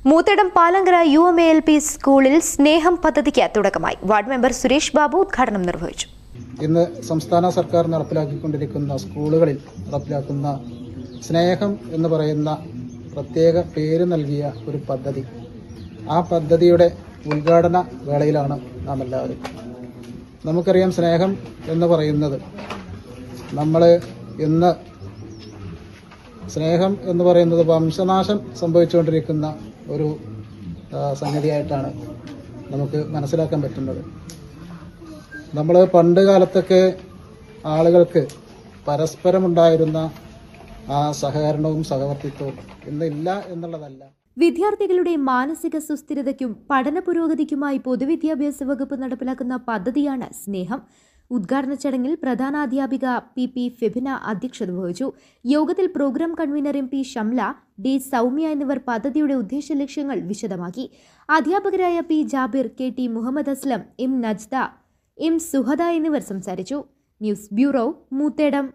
Moothedam Palankara UMALP സ്കൂളിൽ സ്നേഹം പദ്ധതിക്ക് തുടക്കമായി. വാർഡ് മെമ്പർ സുരേഷ് ബാബു ഉദ്ഘാടനം നിർവഹിച്ചു. ഇന്ന് സംസ്ഥാന സർക്കാർ നടപ്പിലാക്കിക്കൊണ്ടിരിക്കുന്ന സ്കൂളുകളിൽ നടപ്പിലാക്കുന്ന സ്നേഹം എന്ന് പറയുന്ന പ്രത്യേക പേര് നൽകിയ ഒരു പദ്ധതി, ആ പദ്ധതിയുടെ ഉദ്ഘാടന വേളയിലാണ് നാം എല്ലാവരും. നമുക്കറിയാം, സ്നേഹം എന്ന് പറയുന്നത് സ്നേഹം എന്ന് പറയുന്നത് വംശനാശം സംഭവിച്ചുകൊണ്ടിരിക്കുന്ന ഒരു സംഗതിയായിട്ടാണ് നമുക്ക് മനസ്സിലാക്കാൻ പറ്റുന്നത്. നമ്മൾ പണ്ട് കാലത്തൊക്കെ ആളുകൾക്ക് പരസ്പരമുണ്ടായിരുന്ന ആ സഹകരണവും സഹവർത്തിത്വവും ഇന്നില്ല എന്നുള്ളതല്ല. വിദ്യാർത്ഥികളുടെ മാനസിക സുസ്ഥിരതയ്ക്കും പഠന പുരോഗതിക്കുമായി പൊതുവിദ്യാഭ്യാസ വകുപ്പ് നടപ്പിലാക്കുന്ന പദ്ധതിയാണ് സ്നേഹം. ഉദ്ഘാടന ചടങ്ങിൽ പ്രധാനാധ്യാപിക PP ഫെബിന അധ്യക്ഷത വഹിച്ചു. യോഗത്തിൽ programme convener MP Shamla, D Soumya എന്നിവർ പദ്ധതിയുടെ ഉദ്ദേശ ലക്ഷ്യങ്ങൾ വിശദമാക്കി. അധ്യാപകരായ P Jabir, KT Muhammad Aslam, M Najda, M Suhada എന്നിവർ സംസാരിച്ചു. News bureau, Moothedam.